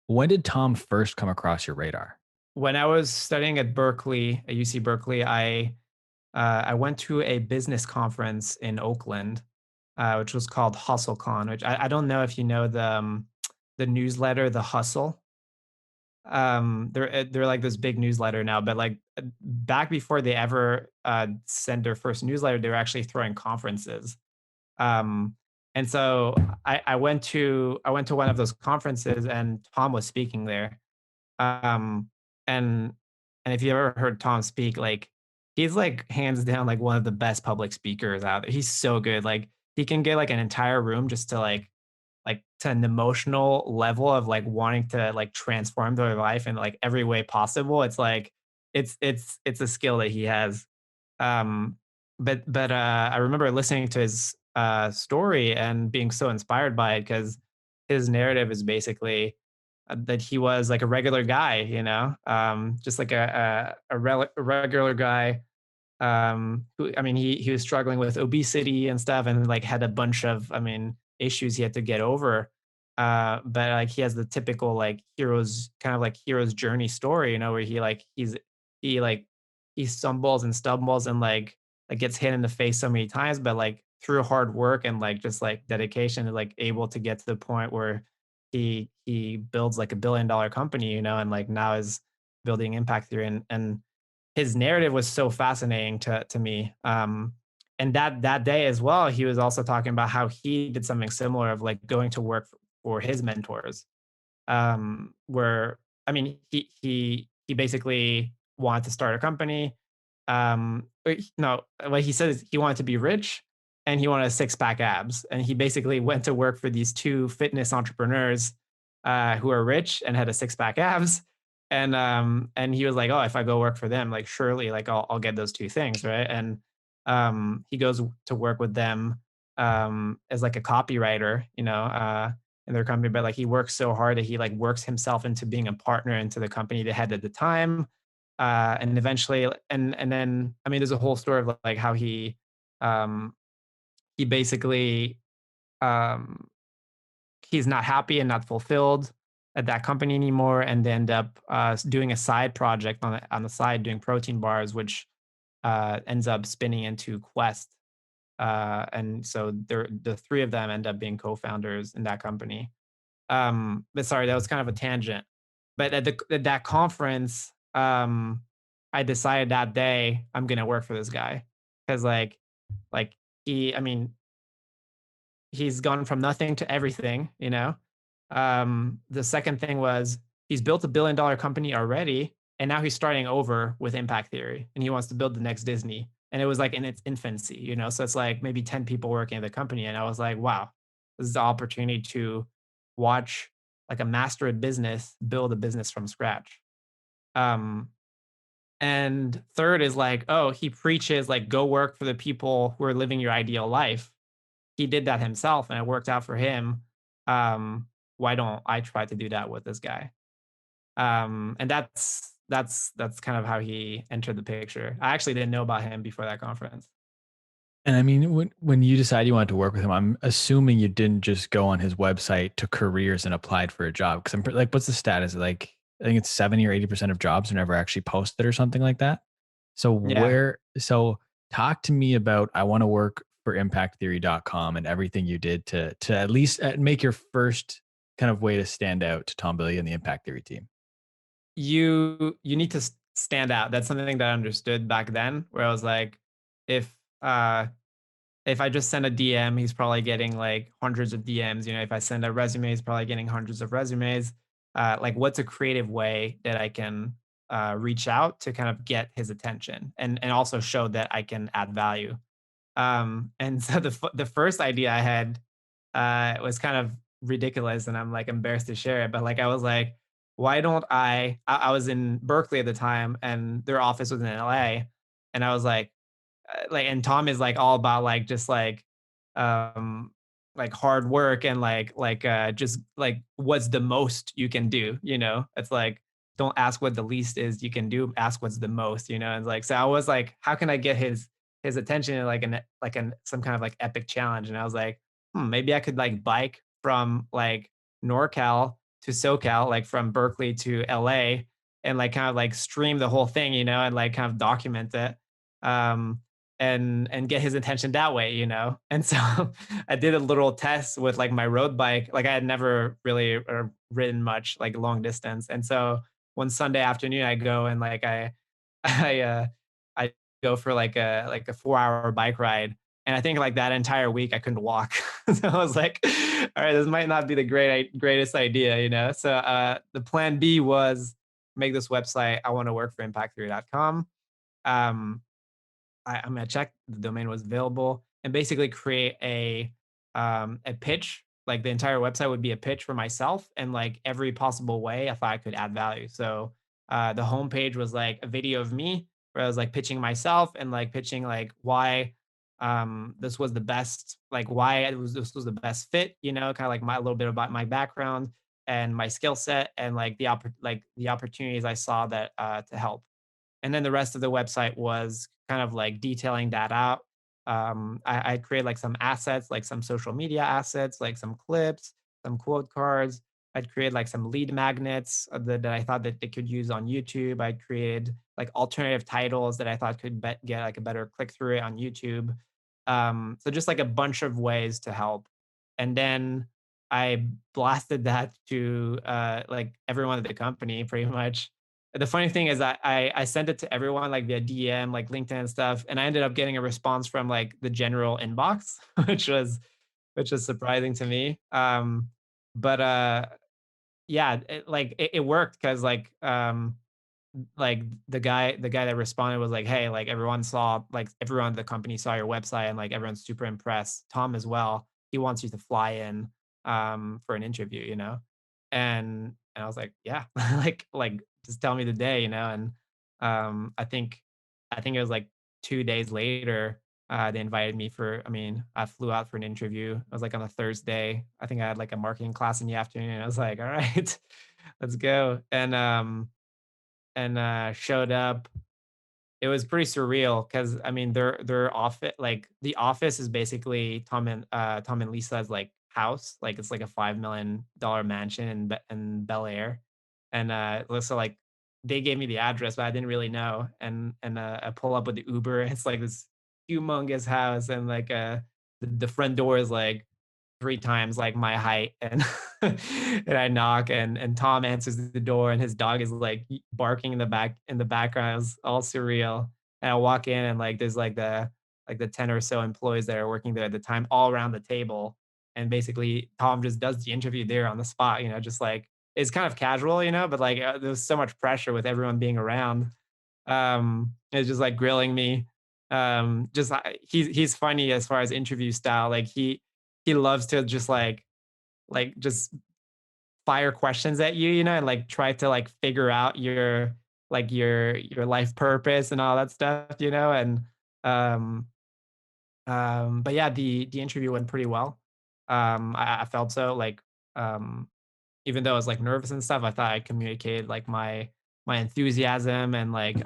When did Tom first come across your radar? When I was studying at Berkeley, at UC Berkeley, I went to a business conference in Oakland, which was called HustleCon. Which I don't know if you know the newsletter, The Hustle. They're like this big newsletter now, but like back before they ever sent their first newsletter, they were actually throwing conferences. Um, and so I went to one of those conferences, and Tom was speaking there. Um, and and if you ever heard Tom speak, like he's like hands down like one of the best public speakers out there. He's so good. Like he can get like an entire room just to like to an emotional level of like wanting to like transform their life in like every way possible. It's like it's a skill that he has. Um, but I remember listening to his story and being so inspired by it because his narrative is basically that he was like a regular guy, just like a regular guy. Who I mean, he was struggling with obesity and stuff, and like had a bunch of, I mean, issues he had to get over. But like he has the typical like hero's kind of like hero's journey story, where he like he stumbles and stumbles and like gets hit in the face so many times, but like through hard work and like just like dedication is like able to get to the point where he builds like $1 billion company, and like now is building impact theory, and his narrative was so fascinating to me. And that day as well, he was also talking about how he did something similar of like going to work for his mentors. Where I mean, he basically wanted to start a company. No, what he said is he wanted to be rich and he wanted a six pack abs, and he basically went to work for these two fitness entrepreneurs who are rich and had a six pack abs. And he was like, oh, if I go work for them, like surely like I'll get those two things, right? And he goes to work with them as like a copywriter, in their company, but like he works so hard that he like works himself into being a partner into the company they had at the time. And eventually, and then I mean, there's a whole story of like how um he basically um he's not happy and not fulfilled at that company anymore, and they end up doing a side project on the side doing protein bars, which ends up spinning into Quest. And so the three of them end up being co-founders in that company. But sorry, that was kind of a tangent. But at that conference, I decided that day I'm gonna work for this guy because like I mean, he's gone from nothing to everything. The second thing was he's built $1 billion company already, and now he's starting over with impact theory, and he wants to build the next Disney. And it was like in its infancy, so it's like maybe 10 people working at the company, and I was like, wow, this is the opportunity to watch like a master of business build a business from scratch. Um, and third is like, oh, he preaches like go work for the people who are living your ideal life. He did that himself and it worked out for him. Um, why don't I try to do that with this guy? And that's kind of how he entered the picture. I actually didn't know about him before that conference. And I mean, when you decided you wanted to work with him, I'm assuming you didn't just go on his website to careers and applied for a job. Because like, what's the status? Like, I think it's 70 or 80% of jobs are never actually posted or something like that. So Yeah. so talk to me about, I want to work for impacttheory.com and everything you did to at least make your first kind of way to stand out to Tom Bilyeu and the impact theory team. You need to stand out. That's something that I understood back then, where I was like, if uh if I just send a DM, he's probably getting like hundreds of DMs. If I send a resume, he's probably getting hundreds of resumes. Like, what's a creative way that I can reach out to kind of get his attention and also show that I can add value? And so the first idea I had was kind of ridiculous, and I'm like embarrassed to share it. But like I was like, why don't I was in Berkeley at the time, and their office was in LA, and I was like, and Tom is like all about like just um like hard work and just like what's the most you can do. It's like don't ask what the least is you can do, ask what's the most. And like so I was like, how can I get his attention in like an some kind of like epic challenge? And I was like, maybe I could like bike from like NorCal to SoCal, like from Berkeley to LA, and like kind of like stream the whole thing, and like kind of document it. Um, and get his attention that way, And so I did a little test with like my road bike. Like I had never really ridden much like long distance. And so one Sunday afternoon I go and like I I go for like a 4-hour bike ride. And I think like that entire week I couldn't walk. So I was like, all right, this might not be the greatest idea, So the plan B was make this website. I want to work for impact3.com. Um, I mean, I checked the domain was available and basically create a pitch. Like the entire website would be a pitch for myself and like every possible way I thought I could add value. So the homepage was like a video of me where I was like pitching myself and like pitching like why this was the best, like why this was the best fit, kind of like my a little bit about my background and my skill set and like the opportunities I saw that to help. And then the rest of the website was kind of like detailing that out. I create like some assets, like some social media assets, like some clips, some quote cards. I'd create like some lead magnets that I thought that they could use on YouTube. I created like alternative titles that I thought could get like a better click through rate on YouTube. So just like a bunch of ways to help. And then I blasted that to like everyone at the company pretty much. The funny thing is I sent it to everyone like via DM, like LinkedIn and stuff, and I ended up getting a response from like the general inbox, which was surprising to me. But yeah, it worked because like the guy that responded was like, hey, like everyone at the company saw your website and like everyone's super impressed. Tom as well. He wants you to fly in for an interview, and I was like, yeah, like just tell me the day, and I think it was like 2 days later. They invited me I mean, I flew out for an interview. It was like on a Thursday. I think I had like a marketing class in the afternoon. And I was like, all right, let's go. And showed up. It was pretty surreal because I mean their office, like the office is basically Tom and Lisa's like house. Like it's like a $5 million mansion in Bel Air. And so like they gave me the address, but I didn't really know. And I pull up with the Uber. It's like this humongous house, and like the front door is like 3 times like my height, and and I knock, and Tom answers the door and his dog is like barking in the background. It was all surreal. And I walk in and like there's like the 10 or so employees that are working there at the time all around the table. And basically Tom just does the interview there on the spot, just like it's kind of casual, but like there's so much pressure with everyone being around. It's just like grilling me. Just he's funny as far as interview style. Like he loves to just just fire questions at you, and like try to like figure out your life purpose and all that stuff, and um but yeah, the interview went pretty well. I felt so like um even though I was like nervous and stuff, I thought I communicated like my enthusiasm and like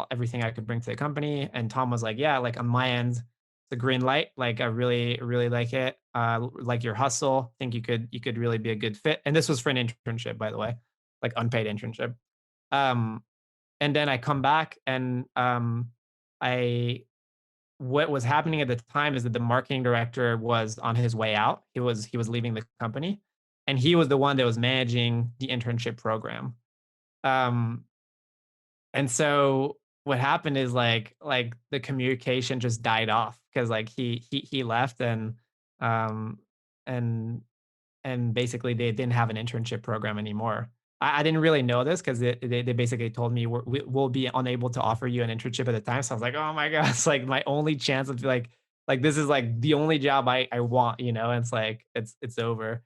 everything I could bring to the company. And Tom was like, "Yeah, like on my end, it's a green light. Like I really like it. Like your hustle. Think you could really be a good fit." And this was for an internship, by the way, like unpaid internship. Um, and then I come back and I what was happening at the time is that the marketing director was on his way out. He was leaving the company, and he was the one that was managing the internship program. Um, and so what happened is like the communication just died off because like he left, um and and basically they didn't have an internship program anymore. I didn't really know this because they basically told me we'll be unable to offer you an internship at the time. So I was like, oh my god, it's like my only chance of like this is like the only job I want, And it's like it's over.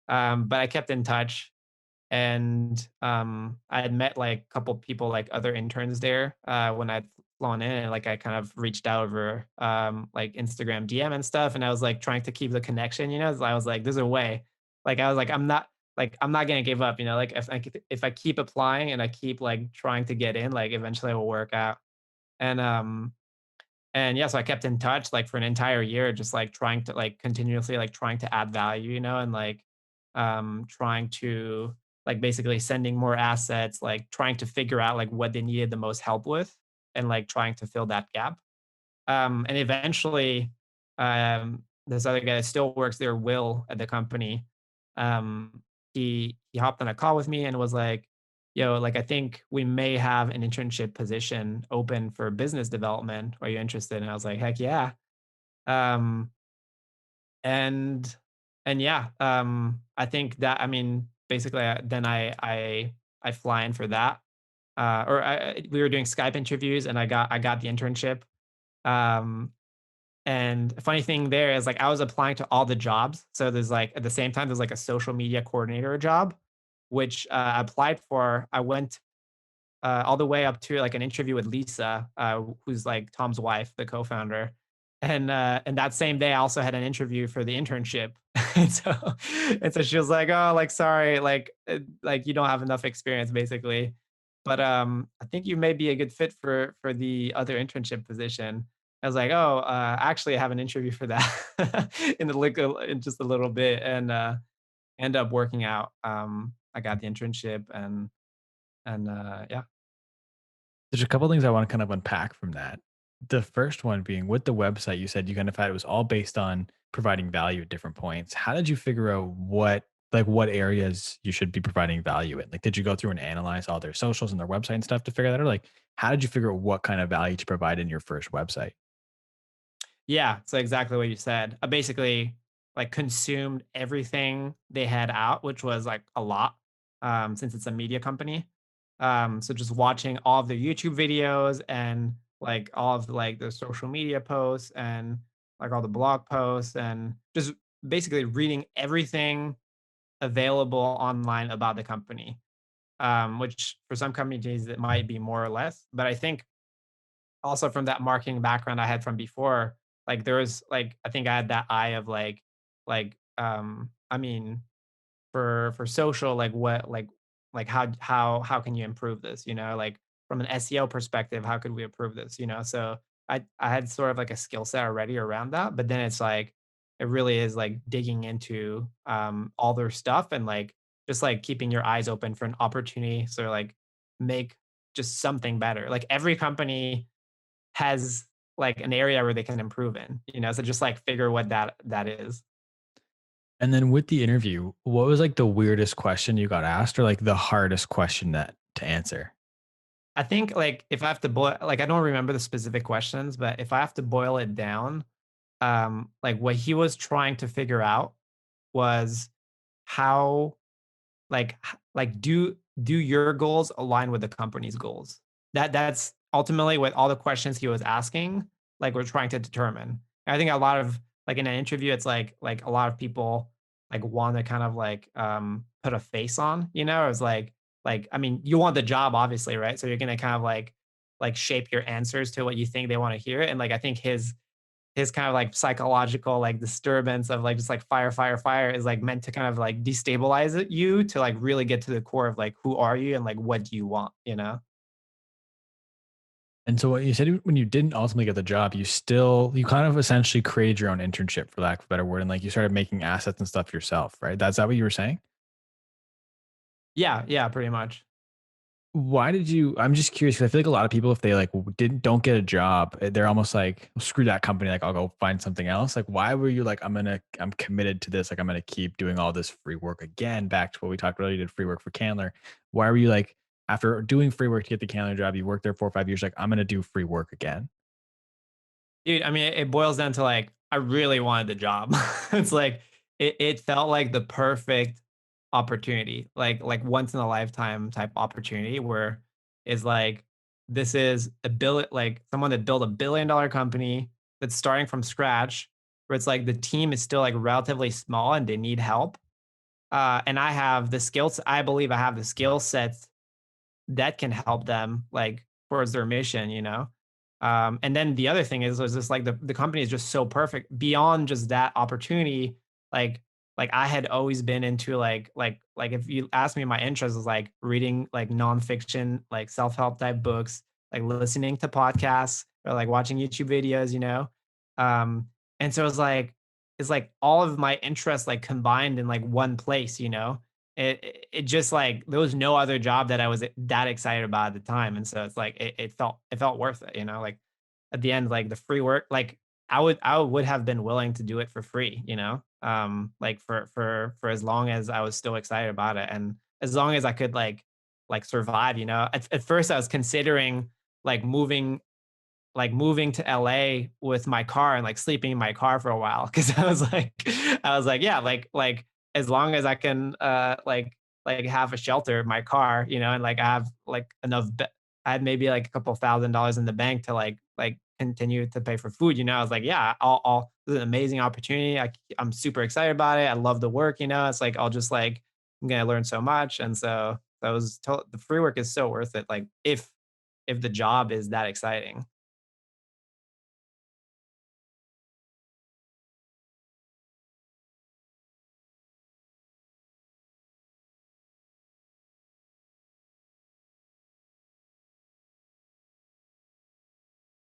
But I kept in touch, and I had met like a couple people, like other interns there when I'd flown in, and like I kind of reached out over like Instagram DM and stuff, and I was like trying to keep the connection, So I was like, "There's a way." Like I was like, I'm not gonna give up, Like if I keep applying and I keep like trying to get in, like eventually it will work out. And and yeah, so I kept in touch like for an entire year, just like trying to like continuously like trying to add value, and like trying to like basically sending more assets, like trying to figure out like what they needed the most help with, and like trying to fill that gap. And eventually, this other guy that still works there, Will, at the company, he hopped on a call with me and was like, "Yo, like I think we may have an internship position open for business development. Are you interested?" And I was like, "Heck yeah!" Um, and and yeah, I think that I mean, basically, then I fly in for that. Or we were doing Skype interviews, and I got the internship. Um, and funny thing there is like I was applying to all the jobs. So there's like at the same time there's like a social media coordinator job, which I applied for. I went all the way up to like an interview with Lisa, who's like Tom's wife, the co-founder. And that same day, I also had an interview for the internship. and so and so she was like, "Oh, like sorry, like you don't have enough experience, basically. But I think you may be a good fit for the other internship position." I was like, "Oh, actually, I have an interview for that in just a little bit," and end up working out. I got the internship, and yeah. There's a couple things I want to kind of unpack from that. The first one being with the website, you said you kind of had it was all based on providing value at different points. How did you figure out what areas you should be providing value in? Like, did you go through and analyze all their socials and their website and stuff to figure that out? Or like, how did you figure out what kind of value to provide in your first website? Yeah, so exactly what you said. I basically like consumed everything they had out, which was like a lot, since it's a media company. So just watching all of their YouTube videos and like all of like the social media posts and like all the blog posts and just basically reading everything available online about the company. Which for some companies it might be more or less, but I think also from that marketing background I had from before, like there was like I think I had that eye of I mean for social like what like how can you improve this, like from an SEO perspective, how could we improve this, so I had sort of like a skill set already around that, but then it's like it really is like digging into all their stuff and like just like keeping your eyes open for an opportunity, so like make just something better. Like every company has like an area where they can improve in, so just like figure what that is. And then with the interview, what was like the weirdest question you got asked or like the hardest question that to answer? I think like if I have to boil like I don't remember the specific questions, but if I have to boil it down, like what he was trying to figure out was how like do your goals align with the company's goals? That's ultimately what all the questions he was asking, like we're trying to determine. And I think a lot of like in an interview, it's like a lot of people like want to kind of like put a face on, it's like I mean, you want the job, obviously, right? So you're gonna kind of like shape your answers to what you think they want to hear. And like I think his kind of like psychological like disturbance of like just like fire, fire, fire is like meant to kind of like destabilize you to like really get to the core of like who are you and like what do you want, And so what you said when you didn't ultimately get the job, you kind of essentially created your own internship for lack of a better word. And like you started making assets and stuff yourself, right? That's that what you were saying? Yeah, yeah, pretty much. Why did you I'm just curious because I feel like a lot of people, if they like don't get a job, they're almost like, "Well, screw that company, like I'll go find something else." Like, why were you like, I'm committed to this, like I'm gonna keep doing all this free work again, back to what we talked about, you did free work for Candler. Why were you like, after doing free work to get the Candler job, you worked there 4 or 5 years, like, I'm gonna do free work again? Dude, I mean, it boils down to like I really wanted the job. It's like it felt like the perfect opportunity, like once in a lifetime type opportunity where is like this is a like someone that built $1 billion company that's starting from scratch, where it's like the team is still like relatively small and they need help. And I have the skills. I believe I have the skill sets that can help them like towards their mission, and then the other thing is was just like the company is just so perfect beyond just that opportunity. like like I had always been into like if you ask me, my interest is like reading like nonfiction, like self-help type books, like listening to podcasts or like watching YouTube videos, um and so it's like all of my interests like combined in like one place, it just like there was no other job that I was that excited about at the time, and so it's like it felt worth it, you know, like at the end, like the free work, like I would have been willing to do it for free, you know, like for as long as I was still excited about it, and as long as I could like survive, you know. At first, I was considering like moving to LA with my car and like sleeping in my car for a while because I was like, yeah, like as long as I can like have a shelter in my car, you know, and like I have like I had maybe like a couple $1,000 in the bank to like continue to pay for food, you know. I was like, yeah, I'll this is an amazing opportunity. I'm super excited about it. I love the work, you know. It's like I'll just like I'm gonna learn so much, and so the free work is so worth it. Like if the job is that exciting.